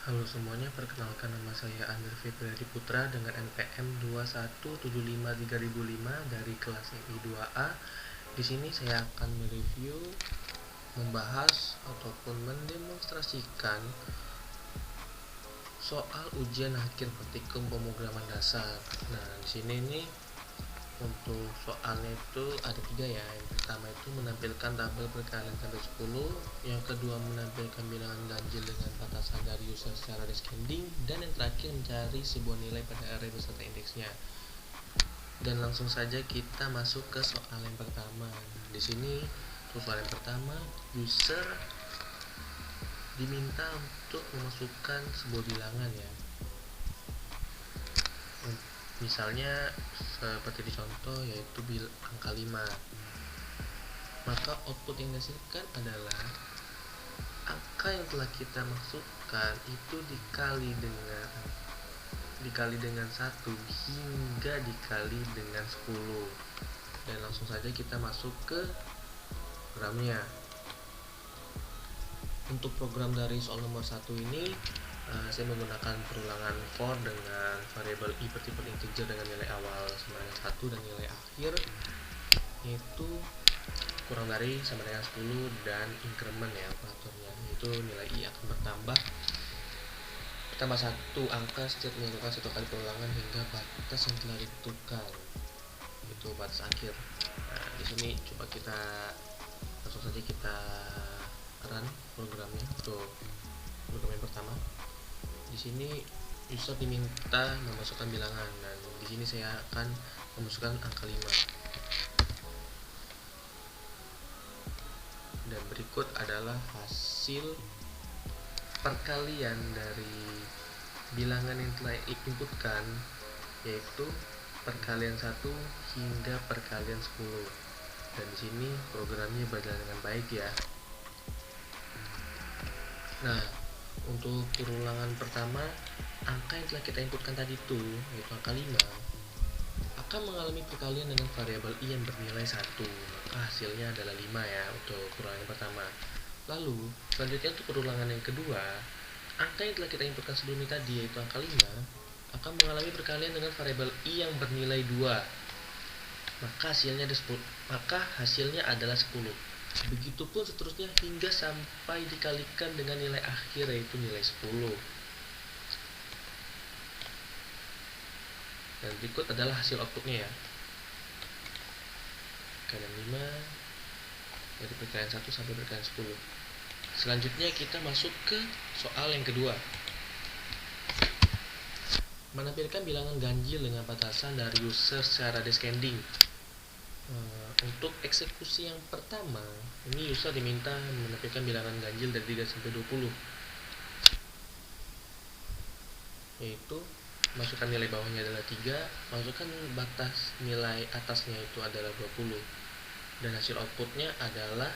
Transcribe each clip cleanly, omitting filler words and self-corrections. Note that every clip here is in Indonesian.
Halo semuanya, perkenalkan nama saya Amir Febriadi Putra dengan NPM 2175305 dari kelas MI 2A. Di sini saya akan mereview, membahas ataupun mendemonstrasikan soal ujian akhir praktikum pemrograman dasar. Nah, di sini nih untuk soalnya itu ada 3 ya. Yang pertama itu menampilkan tabel perkalian sampai 10, yang kedua menampilkan bilangan ganjil dengan batasan dari user secara descending, dan yang terakhir mencari sebuah nilai pada array beserta indeksnya. Dan langsung saja kita masuk ke soal yang pertama. Di sini soal yang pertama, user diminta untuk memasukkan sebuah bilangan ya. Misalnya seperti di contoh yaitu angka 5. Maka output yang dihasilkan adalah angka yang telah kita masukkan itu dikali dengan 1 hingga dikali dengan 10. Dan langsung saja kita masuk ke programnya. Untuk program dari soal nomor 1 ini saya menggunakan perulangan for dengan variabel i bertipe integer dengan nilai awal sama dengan 1 dan nilai akhir yaitu kurang dari sama dengan 10, dan increment ya operatornya, itu nilai i akan bertambah satu angka setiap melakukan satu kali perulangan hingga batas yang telah ditentukan, itu batas akhir. Nah, di sini coba kita langsung saja kita run programnya untuk program yang pertama. Di sini user diminta memasukkan bilangan, dan di sini saya akan memasukkan angka 5. Dan berikut adalah hasil perkalian dari bilangan yang telah inputkan, yaitu perkalian 1 hingga perkalian 10. Dan di sini programnya berjalan dengan baik ya. Nah, untuk perulangan pertama, angka yang telah kita inputkan tadi itu yaitu angka 5 akan mengalami perkalian dengan variabel i yang bernilai 1, maka hasilnya adalah 5 ya untuk perulangan yang pertama. Lalu selanjutnya untuk perulangan yang kedua, angka yang telah kita inputkan sebelumnya tadi yaitu angka 5 akan mengalami perkalian dengan variabel i yang bernilai 2, maka hasilnya adalah 10. Begitupun seterusnya hingga sampai dikalikan dengan nilai akhir yaitu nilai 10. Dan berikut adalah hasil outputnya ya. Perkalian 5 dari perkalian 1 sampai perkalian 10. Selanjutnya kita masuk ke soal yang kedua. Menampilkan bilangan ganjil dengan batasan dari user secara descending. Untuk eksekusi yang pertama, ini user diminta menampilkan bilangan ganjil dari 3 sampai 20. Yaitu masukkan nilai bawahnya adalah 3, masukkan batas nilai atasnya itu adalah 20, dan hasil outputnya adalah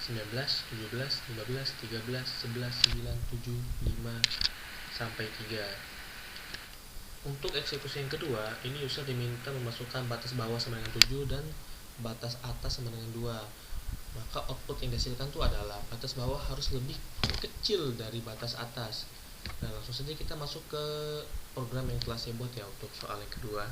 19, 17, 15, 13, 11, 9, 7, 5, sampai 3. Untuk eksekusi yang kedua, ini user diminta memasukkan batas bawah sama dengan 7 dan batas atas sama dengan 2. Maka output yang dihasilkan itu adalah batas bawah harus lebih kecil dari batas atas. Nah, langsung saja kita masuk ke program yang telah saya buat ya untuk soal yang kedua.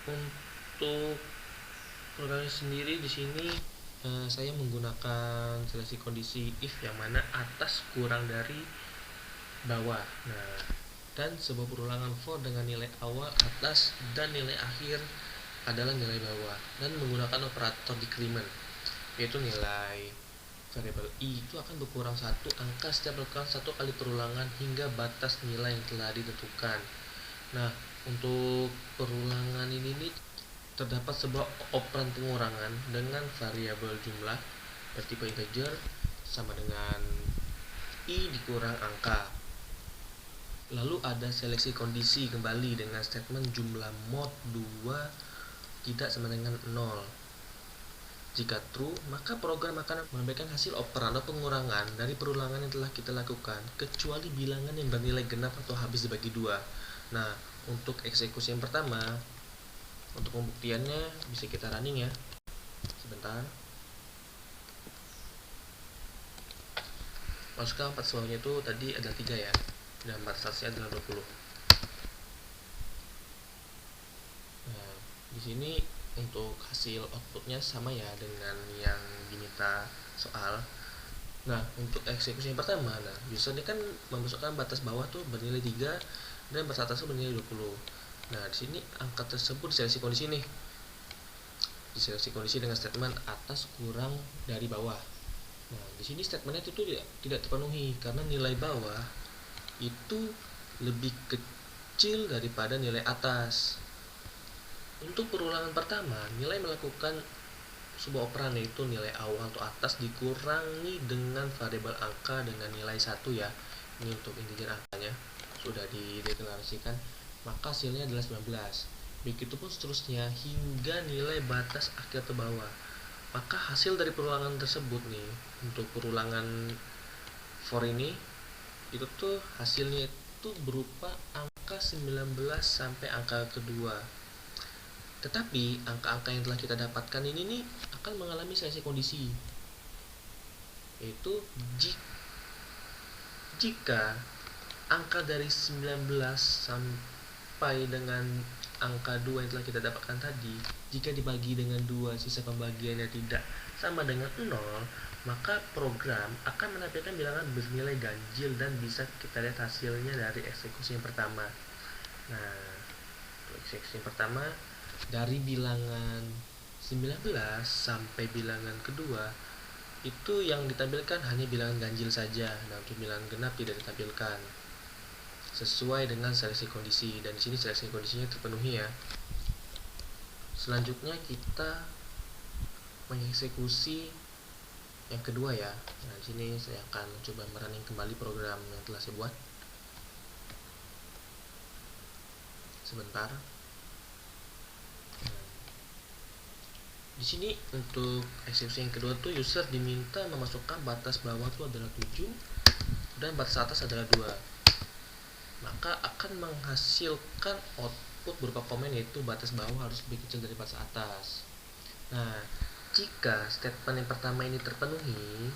Untuk programnya sendiri di sini saya menggunakan seleksi kondisi if yang mana atas kurang dari bawah. Nah, dan sebuah perulangan for dengan nilai awal atas dan nilai akhir adalah nilai bawah, dan menggunakan operator decrement, yaitu nilai variabel i itu akan berkurang satu angka setiap melakukan satu kali perulangan hingga batas nilai yang telah ditentukan. Nah, untuk perulangan ini terdapat sebuah operan pengurangan dengan variabel jumlah bertipe integer sama dengan i dikurang angka. Lalu ada seleksi kondisi kembali dengan statement jumlah mod 2 tidak sama dengan 0. Jika true, maka program akan menampilkan hasil operan atau pengurangan dari perulangan yang telah kita lakukan, kecuali bilangan yang bernilai genap atau habis dibagi 2. Nah, untuk eksekusi yang pertama, untuk pembuktiannya bisa kita running ya. Sebentar. masukkan batas bawahnya itu tadi adalah 3 ya, dan batas atasnya adalah 20. Nah, di sini untuk hasil outputnya sama ya dengan yang diminta soal. Nah, untuk eksekusi yang pertama, user ini kan memasukkan batas bawah tuh bernilai 3 dan batas atas tuh bernilai 20. Nah, di sini angka tersebut diseleksi kondisi nih. Diseleksi kondisi dengan statement atas kurang dari bawah. Nah, di sini statementnya itu tidak terpenuhi karena nilai bawah itu lebih kecil daripada nilai atas. Untuk perulangan pertama, nilai melakukan sebuah operan yaitu nilai awal atau atas dikurangi dengan variabel angka dengan nilai 1 ya. Ini untuk integer angkanya sudah dideklarasikan, maka hasilnya adalah 19. Begitupun seterusnya hingga nilai batas akhir ke bawah. Maka hasil dari perulangan tersebut nih, untuk perulangan for ini itu tuh hasilnya itu berupa angka 19 sampai angka kedua. Tetapi angka-angka yang telah kita dapatkan ini nih akan mengalami seleksi kondisi, yaitu jika angka dari 19 sampai dengan angka 2 yang telah kita dapatkan tadi, jika dibagi dengan 2 sisa pembagiannya tidak sama dengan 0, maka program akan menampilkan bilangan bernilai ganjil dan bisa kita lihat hasilnya dari eksekusi yang pertama. Nah, untuk eksekusi yang pertama dari bilangan 19 sampai bilangan kedua itu yang ditampilkan hanya bilangan ganjil saja. Nah, untuk bilangan genap tidak ditampilkan sesuai dengan seleksi kondisi, dan di sini seleksi kondisinya terpenuhi ya. Selanjutnya kita mengeksekusi yang kedua ya. Nah, di sini saya akan coba merunning kembali program yang telah saya buat. Sebentar. Di sini untuk eksekusi yang kedua tuh user diminta memasukkan batas bawah itu adalah 7 dan batas atas adalah 2. Maka akan menghasilkan output berupa komen yaitu batas bawah harus lebih kecil dari batas atas. Nah, jika statement yang pertama ini terpenuhi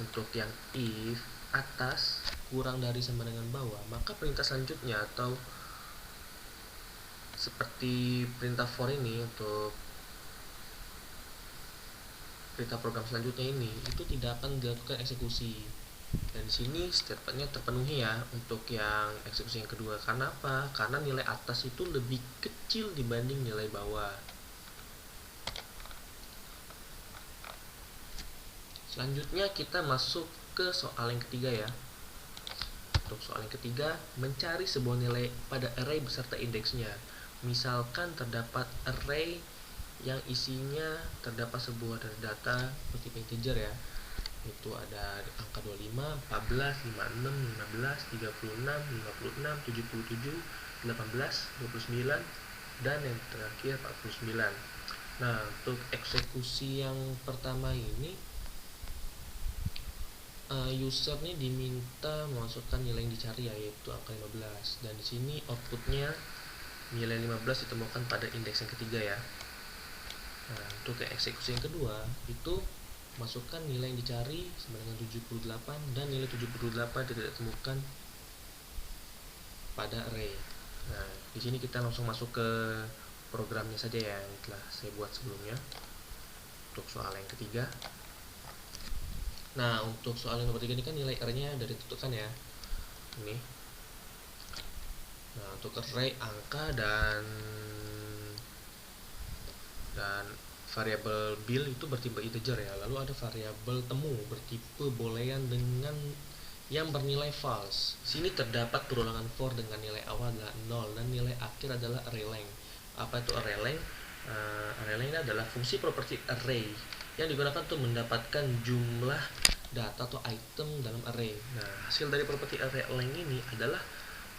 untuk yang if atas kurang dari sama dengan bawah, maka perintah selanjutnya atau seperti perintah for ini untuk perintah program selanjutnya ini itu tidak akan dilakukan eksekusi. Dan di sini statementnya terpenuhi ya untuk yang eksekusi yang kedua. Karena apa? Karena nilai atas itu lebih kecil dibanding nilai bawah. Selanjutnya kita masuk ke soal yang ketiga ya. Untuk soal yang ketiga, mencari sebuah nilai pada array beserta indeksnya. Misalkan terdapat array yang isinya terdapat sebuah data bertipe integer ya, itu ada angka 25, 14, 56, 15, 36, 56, 77, 18, 29 dan yang terakhir 49. Nah, untuk eksekusi yang pertama ini user nih diminta memasukkan nilai yang dicari yaitu angka 15, dan di sini outputnya nilai 15 ditemukan pada indeks yang ketiga ya. Nah, untuk eksekusi yang kedua itu masukkan nilai yang dicari sama dengan 78 dan nilai 78 tidak ditemukan pada array. Nah, di sini kita langsung masuk ke programnya saja ya yang telah saya buat sebelumnya untuk soal yang ketiga. Nah, untuk soal yang nomor 3 ini kan nilai R-nya dari tentukan ya. Ini. Nah, untuk array angka dan variabel bil itu bertipe integer ya. Lalu ada variabel temu bertipe boolean dengan yang bernilai false. Sini terdapat perulangan for dengan nilai awal adalah 0 dan nilai akhir adalah array length. Apa itu array length? Array length adalah fungsi properti array yang digunakan untuk mendapatkan jumlah data atau item dalam array. Nah, hasil dari properti array length ini adalah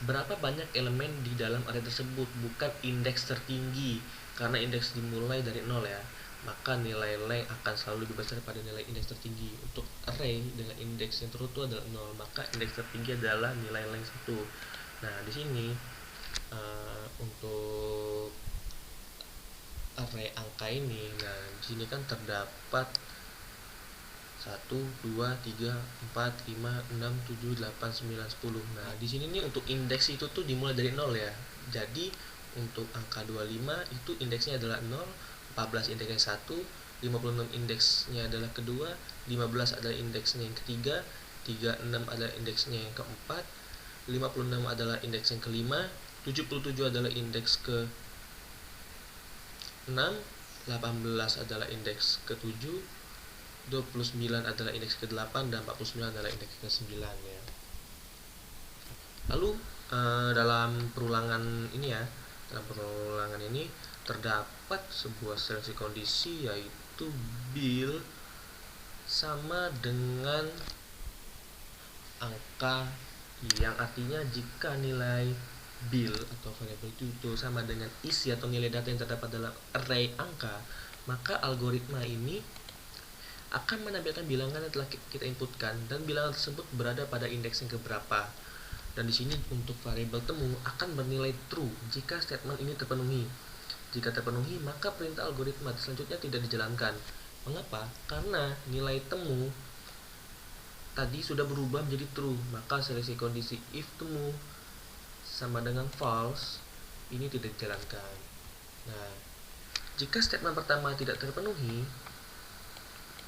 berapa banyak elemen di dalam array tersebut, bukan indeks tertinggi. Karena indeks dimulai dari 0 ya, maka nilai length akan selalu lebih besar daripada nilai indeks tertinggi. Untuk array dengan indeks yang tertentu adalah 0, maka indeks tertinggi adalah nilai length 1. Nah, di sini untuk array angka ini, nah di sini kan terdapat 1, 2, 3, 4, 5, 6, 7, 8, 9, 10. Nah, di sini nih untuk indeks itu tuh dimulai dari 0 ya. Jadi untuk angka 25 itu indeksnya adalah 0, 14 indeksnya 1, 56 indeksnya adalah kedua, 15 adalah indeksnya yang ketiga, 36 adalah indeksnya yang keempat, 56 adalah indeks yang kelima, 77 adalah indeks ke 6, 18 adalah indeks ke-7, 29 adalah indeks ke-8, dan 49 adalah indeks ke-9 ya. Lalu dalam perulangan ini terdapat sebuah seleksi kondisi, yaitu bil sama dengan angka, yang artinya jika nilai bil atau variabel itu sama dengan isi atau nilai data yang terdapat dalam array angka, maka algoritma ini akan menampilkan bilangan yang telah kita inputkan dan bilangan tersebut berada pada indeks yang keberapa. Dan di sini untuk variabel temu akan bernilai true jika statement ini terpenuhi. Jika terpenuhi, maka perintah algoritma selanjutnya tidak dijalankan. Mengapa? Karena nilai temu tadi sudah berubah menjadi true, maka seleksi kondisi if temu sama dengan false ini tidak dijalankan. Nah, jika statement pertama tidak terpenuhi,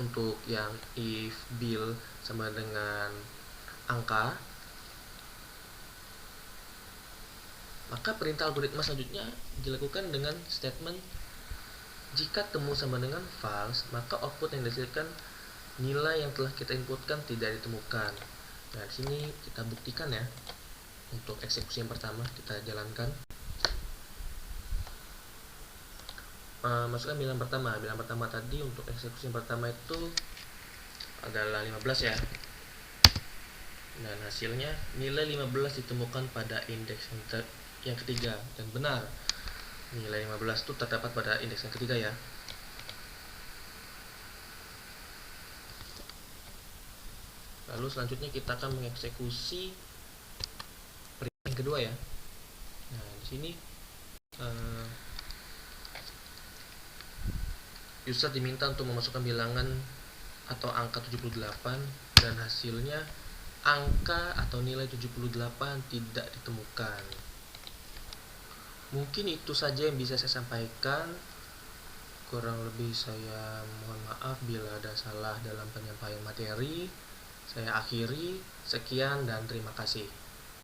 untuk yang if bil sama dengan angka, maka perintah algoritma selanjutnya dilakukan dengan statement jika temu sama dengan false, maka output yang dihasilkan nilai yang telah kita inputkan tidak ditemukan. Nah, di sini kita buktikan ya. Untuk eksekusi yang pertama kita jalankan. Masukkan bilangan pertama. Bilangan pertama tadi untuk eksekusi yang pertama itu adalah 15 ya. Dan hasilnya nilai 15 ditemukan pada indeks yang ketiga, dan benar. Nilai 15 itu terdapat pada indeks yang ketiga ya. Lalu selanjutnya kita akan mengeksekusi yang kedua ya. Nah, di sini user diminta untuk memasukkan bilangan atau angka 78, dan hasilnya angka atau nilai 78 tidak ditemukan. Mungkin itu saja yang bisa saya sampaikan. Kurang lebih saya mohon maaf bila ada salah dalam penyampaian materi. Saya akhiri. Sekian dan terima kasih.